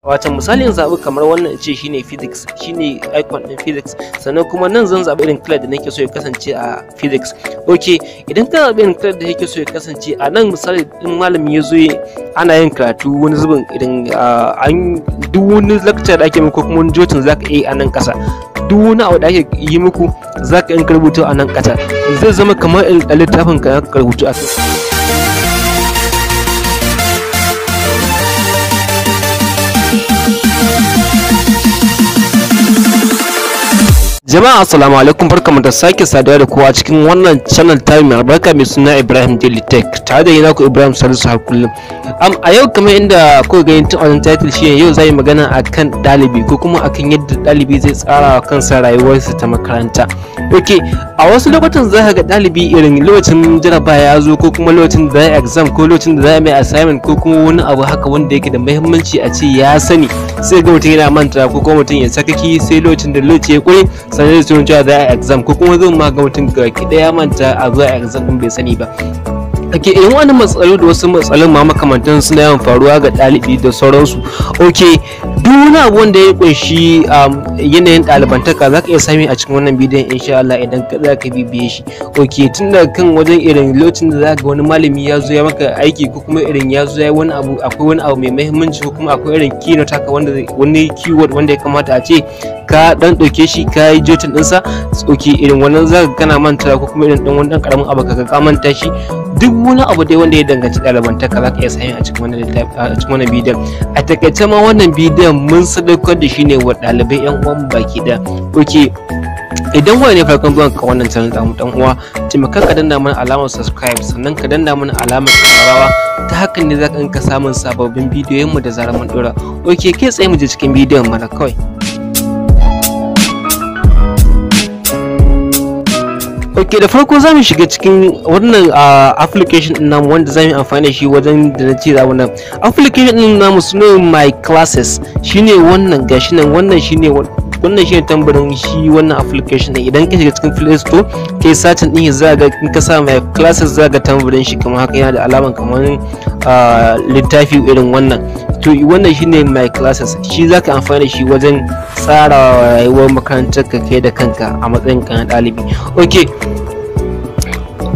Wato misali in zaɓi kamar wannan ce shine physics, shine icon din physics, sannan kuma nan zan zaɓi irin color da nake so ya kasance a physics. Okay, idan ka zaɓi irin color da nake so ya kasance a nan, misali in malami ya zo ana yin karatu wani zubin idan an duk wani lecture da ake muku kuma wani jotin zaka yi a nan ƙasa, duk wani abu da ake yi muku zaka yi rubutu a nan ƙasa, zai zama kamar littafin ka rubutu a kai. Jama'a assalamu alaikum, barkamu da sake saduwa da kowa cikin wannan channel ta mai albarka mai suna Ibrahim Daily Tech, tare da yana ku Ibrahim Salisu har kullum. A yau kamar inda kuka gani tun wannan title shi yau zai magana akan dalibi ko kuma akan yadda dalibi zai tsara wa kansa rayuwarsa ta makaranta. Okay, a wasu lokutan za ka ga dalibi irin lokacin jarabawa ya zo ko kuma lokacin da ya exam ko lokacin da za mai assignment ko kuma wani abu haka wanda yake da muhimmanci a ce ya sani, sai ga mutum yana manta ko kuma mutum ya sakaki sai lokacin da lokaci ya kure sannan da sunan cewa za a exam ko kuma zan ma ga mutum gaki daya manta a zuwa exam din bai sani ba. Ake irin wani matsaloli da wasu matsalolin ma makamantan suna yawan faruwa ga ɗalibi da sauransu. Okay, duk wani abu wanda ya kunshi yanayin ɗalibantaka za ka iya sami a cikin wannan bidiyon insha Allah idan za ka bibiye shi. Okay, tun daga kan wajen irin lokacin da za ga wani malami ya zo ya maka aiki ko kuma irin ya zo ya wani abu, akwai wani abu mai muhimmanci ko kuma akwai irin keynote haka wanda wani keyword wanda ya kamata a ce ka dan dauke shi ka yi jotin dinsa. Okay, irin wannan za ka kana manta ko kuma irin dan wani dan karamin abu ka manta shi, duk wani abu dai wanda ya danganci ɗalibantaka za ka iya sami a cikin wannan bidiyon. A takaice ma wannan bidiyon mun sadaukar da shi ne wa ɗalibai yan uwan baki da. Okay, idan wani ne farkon zuwan ka wannan channel da mu dan uwa, taimaka ka danna mana alamar subscribe, sannan ka danna mana alamar ƙararrawa, ta hakan ne za ka samun sababbin bidiyoyin mu da zarar mun dora. Okay, kai tsaye mu je cikin bidiyon mana kawai. Okay, da farko za mu shiga cikin wannan application din namu wanda za mu amfani da shi wajen da na ce wannan application din namu sune my classes. Shine wannan gashi nan, wannan shine tambarin shi wannan application din. Idan ka shiga cikin Play Store kai searching din za ga in ka sa my classes za ga tambarin shi kamar haka, yana da alaman kamar littafi irin wannan. To wannan shine my classes, shi zaka amfani da shi wajen tsara rayuwar makarantar ka kai da kanka a matsayin ka na ɗalibi. Okay,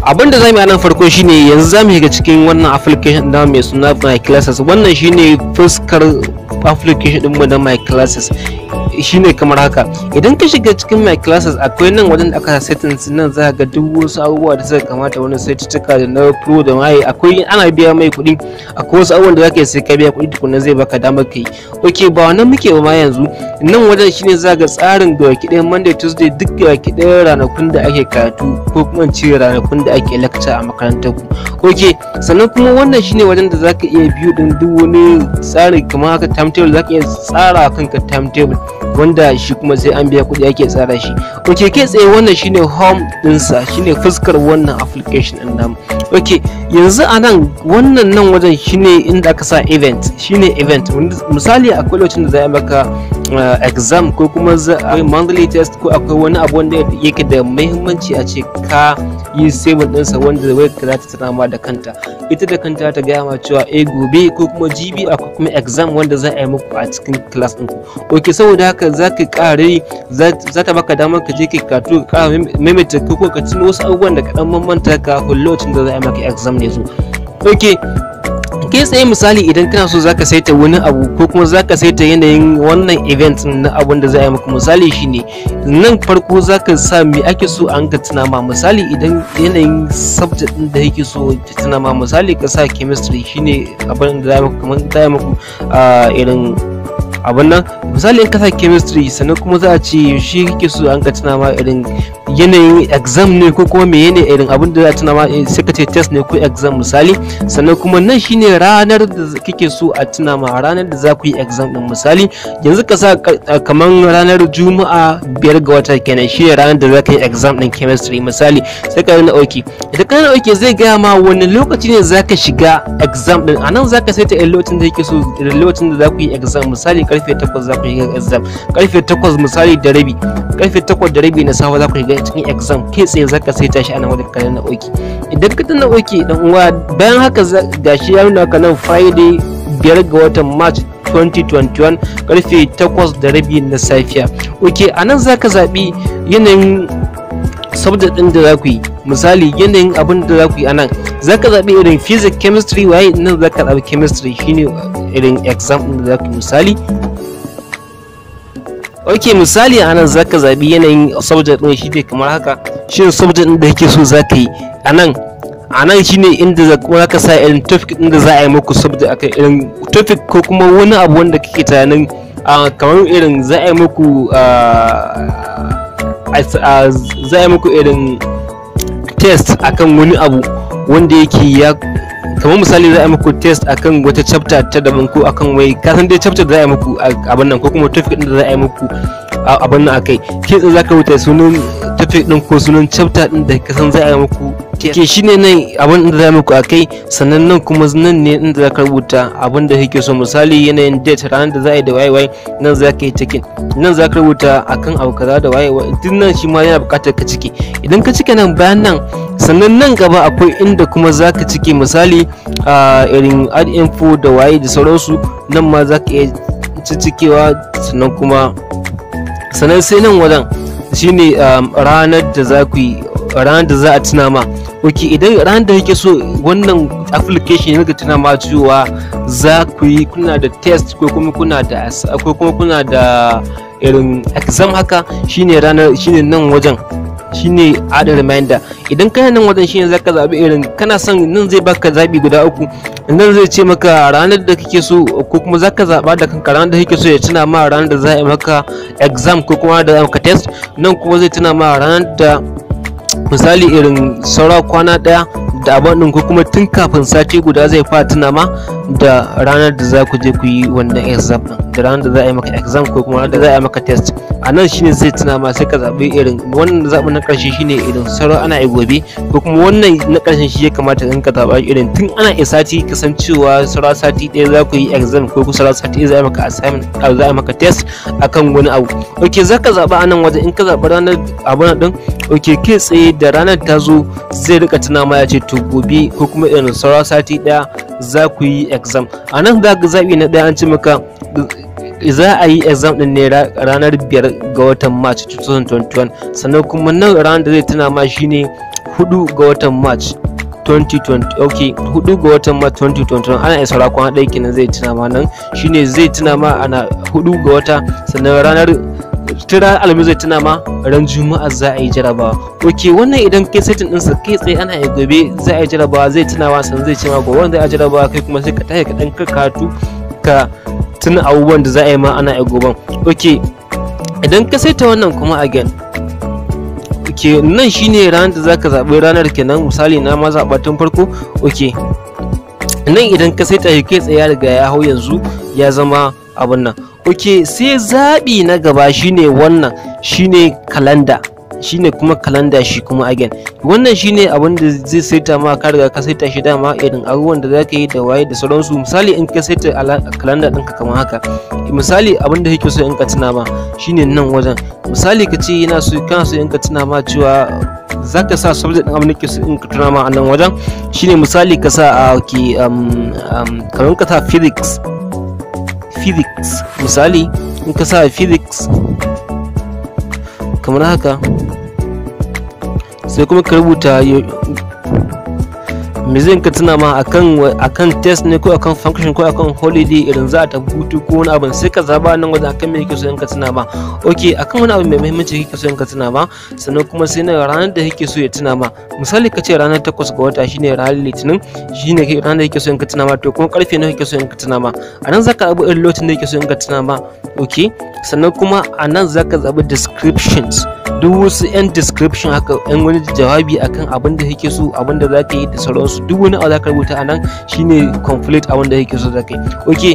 abinda zamu yi a nan farko shine yanzu zamu shiga cikin wannan application din mai suna my classes. Wannan shine fuskar application din mu na my classes, shine kamar haka. Idan ka shiga cikin my classes akwai nan wajen da aka settings, nan za ka ga duk wasu abubuwa da suka kamata wani settuka da na pro da mai, akwai ana biya mai kuɗi, akwai wasu abubuwan da zaka yi sai ka biya kuɗi tukunna zai baka damar kai. Okay, ba wannan muke ba ma yanzu. Nan wajen shine za ga tsarin da baki ɗaya Monday Tuesday duk baki ɗaya ranakun da ake karatu ko kuma ce ranakun da ake lecture a makarantar ku. Okay, sannan kuma wannan shine wajen da zaka iya biyu din duk wani tsari kamar haka timetable, zaka iya tsara kanka timetable wanda shi kuma sai an biya kuɗi ake tsara shi. Okay, kai tsaye wannan shine home ɗinsa, shine fuskar wannan application ɗin namu. Okay, yanzu a nan wannan nan wajen shine inda aka sa event, shine event. Misali akwai lokacin da za a maka exam ko kuma akwai monthly test ko akwai wani abu wanda yake da muhimmanci a ce ka yi saving ɗinsa wanda wai ka za ta tana ma da kanta, ita da kanta ta gaya ma cewa gobe ko kuma jibi akwai kuma exam wanda za a yi muku a cikin class ɗinku. Okay, saboda haka za ka ƙara za ta baka damar ka je ka karatu ka ƙara maimaita ko ka tuno wasu abubuwan da ka ɗan mamanta kafin lokacin da za a yi maka exam ne zo. Okay, kai tsaye misali idan kana so zaka saita wani abu ko kuma zaka saita yanayin wannan event na abun da za a yi maka, misali shine nan farko zaka sa me ake so an ka tuna ma. Misali idan yanayin subject din da yake so ta tuna ma, misali ka sa chemistry, shine abin da za a yi maka kamar za a yi muku irin abin nan. Misali in ka sa chemistry sannan kuma za a ce shi kake so an ka tuna ma irin yanayin exam ne ko kuma menene irin abin da za a tuna ma, sai ka ce test ne ko exam misali. Sannan kuma nan shine ranar da kake so a tuna ma, ranar da za ku yi exam din. Misali yanzu ka sa kamar ranar Juma'a 5 ga wata kenan, shi ranar da za ka yi exam din chemistry misali, sai ka na okay. Idan ka na okay zai gaya ma wani lokaci ne za ka shiga exam din. Anan za ka saita lokacin da kake so, lokacin da za ku yi exam. Misali karfe 8 za ku yi exam, karfe 8 misali da rabi, karfe 8 da rabi na safe za ku shiga cikin exam. Kai tsaye za ka saita shi a nan wajen ka na okay. Idan ka tana okay dan uwa, bayan haka gashi ya nuna ka nan Friday 5 ga watan March 2021 karfe 8:30 na safiya. Okay, anan zaka zabi yanayin subject din da za ku yi. Misali yanayin abin da za ku yi anan zaka zabi irin physics, chemistry, waye nan zaka zabi chemistry, shine irin exam din da za ku yi. Misali misali anan zaka zabi yanayin subject din shine kamar haka. Shin subject din da kake so zaka yi anan shine inda zaka sa irin topic din da za a yi muku subject akan irin topic ko kuma wani abu wanda kake tunanin kamar irin za a yi muku irin test akan wani abu wanda yake ya kamar misali za a yi muku test akan wata chapter ta daban ko akan wai ka san dai chapter da za a yi muku abin nan ko kuma topic din da za a yi muku abin nan akai ke za ka rubuta sunan topic din ko sunan chapter din da ka san za a yi muku ke shine nan abin da za a yi muku akai. Sannan nan kuma nan ne inda za ka rubuta abin da kake so. Misali yanayin date, ranar da za a yi da waye nan za ka yi cikin, nan za ka rubuta akan abu kaza da waye duk nan shi ma yana buƙatar ka cike. Idan ka cike nan bayan nan sannan nan gaba akwai inda kuma za ka cike misali irin add info da waye da sauransu, nan ma za ka iya cikewa. Sannan sai nan wajen shine ranar da za ku yi, ranar da za a tuna ma. Idan ranar da kake so wannan application ya tuna ma cewa za ku yi kuna da test ko kuma kuna da irin exam haka, shine nan wajen shine add reminder. Idan kana nan wajen shine zaka zabi irin kana son, nan zai baka zabi guda uku. Nan zai ce maka ranar da kake so ko kuma zaka zaba da kanka ranar da kake so ya tuna ma ranar da za a yi maka exam ko kuma da maka test. Nan kuma zai tuna ma ranar da misali irin saura kwana daya da abin din ko kuma tun kafin sati guda zai fara tuna ma da ranar da za ku je ku yi wannan exam da ranar da za a yi maka exam ko kuma ranar da za a yi maka test. A nan shine zai tuna ma sai ka zabi irin wannan zaɓin na ƙarshe shine irin sauran ana yi gobe ko kuma wannan na ƙarshen shi ya kamata in ka zaɓa irin tun ana yi sati kasancewa sauran sati ɗaya za ku yi exam ko kuma sauran sati ɗaya za a yi maka assignment za a yi maka test akan wani abu. Za ka zaɓa a nan wajen in ka zaɓi ranar abun din kai tsaye da ranar ta zo zai rika tuna ma ya ce to gobe ko kuma irin sauran sati ɗaya za ku yi exam. A nan za ka zaɓi na ɗaya an ce maka za a yi exam din ne ranar 5 ga watan March 2021. Sannan kuma nan ranar da zai tuna ma shine 4 ga watan March 2020. 4 ga watan March 2021 ana isa rakon haɗai kenan zai tuna ma. Nan shine zai tuna ma ana 4 ga wata. Sannan ranar alhamis zai tuna ma ran juma'a za a yi jarabawa. Wannan idan kai setting din sa kai tsaye ana yi gobe za a yi jarabawa zai tuna ma, sannan zai ce ma gobe wanda ya jarabawa kai kuma sai ka tashi ka dan karatu ka tuna abubuwan da za a yi ma ana yi goben. Idan ka saita wannan kuma again nan shine ranar da zaka zaɓi ranar kenan. Misali na ma zaɓa tun farko. Nan idan ka saita shi kai tsaye ya riga ya hau yanzu ya zama abun nan. Sai zaɓi na gaba shine wannan shine kalanda, shine kuma kalanda shi kuma again wannan shine abin da zai saita ma ka riga ka saita shi dama irin abubuwan da zaka yi da waye da sauransu. Misali in ka saita kalanda ɗinka kamar haka, misali abin da kake so in ka tuna ma shine nan wajen. Misali ka ce kana so in ka tuna ma cewa zaka sa subject din abin da kake so in ka tuna ma a nan wajen shine misali ka sa kamar ka sa physics misali in ka sa physics kamar haka sai kuma ka rubuta me zai ka tuna ma akan test ne ko akan function ko akan holiday irin za a tafi hutu ko wani abu sai ka zaba nan wajen akan me kake so in ka tuna ma. Akan wani abu mai muhimmanci kake so in ka tuna ma. Sannan kuma sai na ranar da kake so ya tuna ma. Misali ka ce ranar 8 ga wata shine ranar litinin shine ranar da kake so in ka tuna ma, to kuma karfe nawa kake so in ka tuna ma. A nan zaka abu irin lokacin da kake so in ka tuna ma. Sannan kuma a nan zaka zabi descriptions, duk wasu yan description haka yan wani jawabi akan abin da kake so, abin da zaka yi da sauransu, duk wani abu zaka rubuta a nan shine complete abin da kake so zaka yi.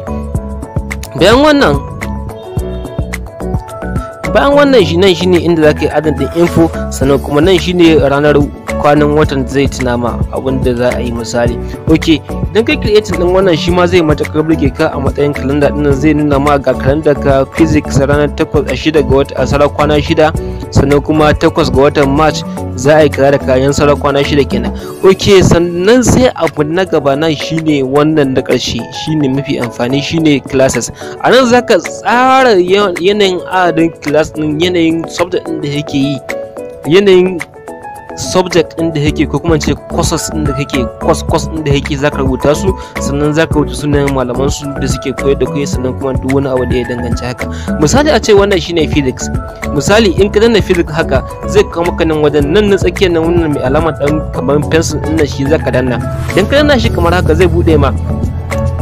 Bayan wannan shi nan shine inda zaka yi adin din info. Sannan kuma nan shine ranar kwanan watan zai tuna ma abin da za a yi misali. Idan kai creating din wannan shi ma zai matakar burge ka a matsayin calendar din, zai nuna ma ga calendar ka physics ranar 6 ga wata a sarar kwana 6 sannan kuma 8 ga watan March za a yi kaza da kayan sauran kwana 6 kenan. Ok, sannan sai abu na gaba nan shine wannan na ƙarshe, shine mafi amfani, shine classes. A nan zaka tsara yanayin adadin class din, yanayin subject din da yake yi, yanayin subject din da yake, ko kuma ce courses din da kake, course din da yake zaka rubuta su, sannan zaka rubuta sunayen malaman su da suke koyar da kai, sannan kuma duk wani abu da ya danganci haka. Misali a ce wannan shine physics, misali in ka danna physics haka zai kawo maka nan wajen nan na tsakiyar nan wannan mai alamar dan kamar pencil din nan, shi zaka danna. Idan ka danna shi kamar haka zai bude ma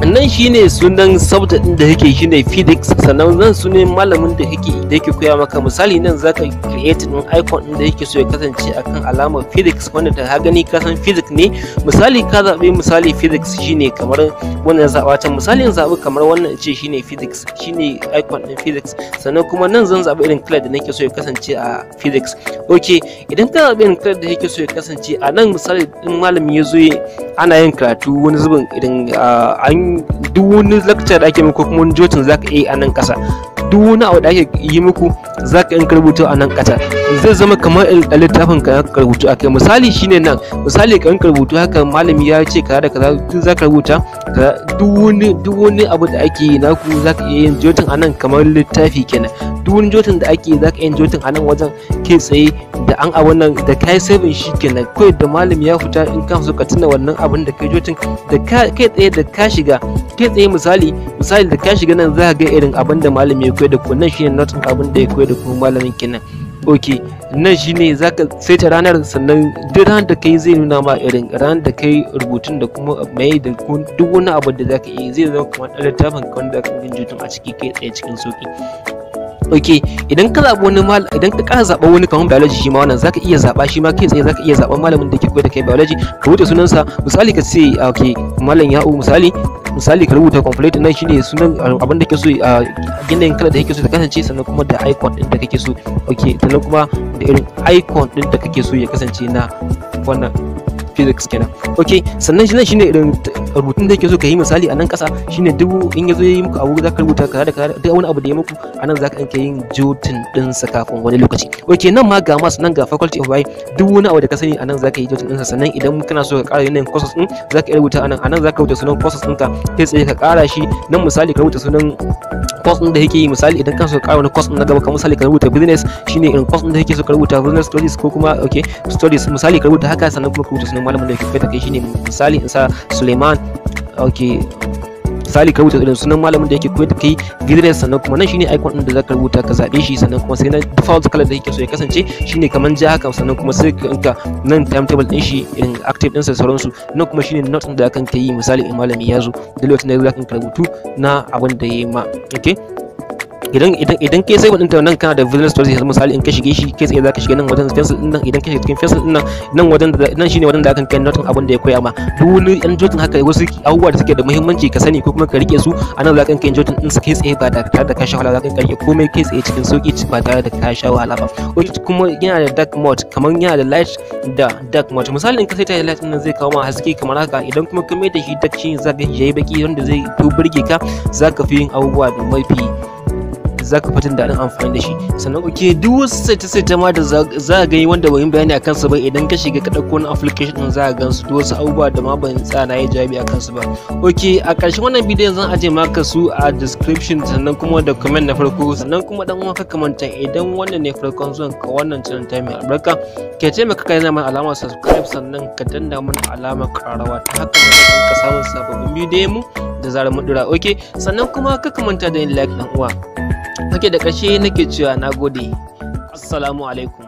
nan shine sunan subject din da yake shine physics, sannan nan sunan malamin da yake koya maka. Misali nan zaka create din icon din da yake so ya kasance akan alamar physics, wanda da ka gani ka san physics ne. Misali ka zabi misali physics shine kamar wannan zaba can, misali in zabi kamar wannan ce shine physics, shine icon din physics, sannan kuma nan zan zabi irin color da nake so ya kasance a physics. Okay, idan ka zabi irin color da yake so ya kasance a nan, misali in malami ya zo ana yin karatu wani zubin idan an duk wani lecture da ake muku kuma wani jotin zaka yi a nan kasa, duk wani abu da ake yi muku zaka yin rubutu a nan kasa, zai zama kamar a littafin ka rubutu akai. Misali shine nan, misali ka rubutu haka malami ya ce kaza da kaza, duk zaka rubuta duk wani abu da ake yi naku zaka iya yin jotin a nan kamar littafi kenan. Duk wani jotin da ake zaka yin jotin a nan wajen kai tsaye da an a wannan da kai saving shi kenan. Kai da malami ya fita in ka so ka tuna wannan abin da kai jotin da kai tsaye da ka shiga kai tsaye, misali da ka shiga nan za ka ga irin abin da malami ya koyar da ku. Nan shine notin abin da ya koyar da ku malamin kenan. Ok, nan shine zaka saita ranar, sannan duk ranar da kai zai nuna ma irin ranar da kai rubutun da kuma mai da duk wani abu da zaka yi zai zama kamar ɗan littafin ka wanda ka gani jotun a ciki kai tsaye cikin sauki. Ok, idan ka zaɓi wani idan ka ƙara zaɓa wani kamar biology, shi ma wannan zaka iya zaɓa shi ma kai tsaye, zaka iya zaɓan malamin da ke koyar da kai biology, ka rubuta sunansa. Misali ka ce ok malam Ya'u, misali ka rubuta complete, nan shine sunan abin da kake so a yanayin kala da kake so ta kasance, sannan kuma da icon din da kake so. Ok, sannan kuma da irin icon din da kake so ya kasance na wannan physics kenan. Ok, sannan shine irin rubutun da yake so ka yi. Misali a nan kasa shine duk in yazo yayi muku abu zaka rubuta kaza da kaza, duk wani abu da ya muku a nan zaka yanke yin jotin din sa kafin wani lokaci. Ok, nan ma ga mas, nan ga faculty of biology, duk wani abu da ka sani a nan zaka yi jotin din sa. Sannan idan kana so ka ƙara yanayin courses din zaka iya rubuta a nan zaka rubuta sunan courses ɗinka kai tsaye ka ƙara shi. Nan misali ka rubuta sunan course din da yake yi. Misali idan kana so ka ƙara wani course din na gaba, kamar misali ka rubuta business, shine irin course din da yake so ka rubuta business studies ko kuma ok studies, misali ka rubuta haka. Sannan kuma ka rubuta sunan malamin da yake koyar da kai, shine misali in sa Suleiman. Ok, misali ka rubuta irin sunan malamin da yake koyar da kai business, sannan kuma nan shine icon din da zaka rubuta ka zabe shi. Sannan kuma sai na default color da yake so ya kasance shine kaman ja haka, sannan kuma sai ka nan timetable din shi irin active din sa sauransu. Nan kuma shine note da kan kai, misali in malami ya zo da lokacin da zaka rubutu na abin da yayi ma. Ok, idan kai sai wadin nan kana da visual studies, misali in ka shige shi kai tsaye zaka shiga nan wajen pencil din nan. Idan ka shiga cikin pencil din nan wajen nan shine wajen da akan kai notin abin da ya koya ma. Duk wani yan jotin haka wasu abubuwa da suke da muhimmanci ka sani ko kuma ka rike su, anan zaka kai jotin din su kai tsaye ba tare da ka sha wahala, zaka rike komai kai tsaye cikin sauki ba tare da ka sha wahala ba. Kuma yana da dark mode, kamar yana da light da dark mode. Misali in ka saita light din nan zai kawo ma haske kamar haka, idan kuma ka mai da shi dark shi zaka yayi baki wanda zai to burge ka, zaka fi yin abubuwa da mafi zaka fi jin daɗin amfani da shi. Sannan ok, duk wasu saita ma da za ka gani wanda ban yi bayani a kansu ba, idan ka shiga ka ɗauko wani application ɗin za ka gan su, duk wasu abubuwa da ma ban tsara yi jawabi a kansu ba. Ok, a ƙarshen wannan bidiyon zan aje maka su a description, sannan kuma da comment na farko. Sannan kuma dan uwa ka manta, idan wannan ne farkon zuwan ka wannan channel ta mai albarka, ke taimaka kai na mana alamar subscribe, sannan ka danna mana alamar ƙarawa, ta haka ne ka samu sababbin bidiyon mu da zarar mun dura. Ok, sannan kuma ka manta da yin like dan uwa. Ok, da ƙarshe nake cewa nagode, assalamu alaikum.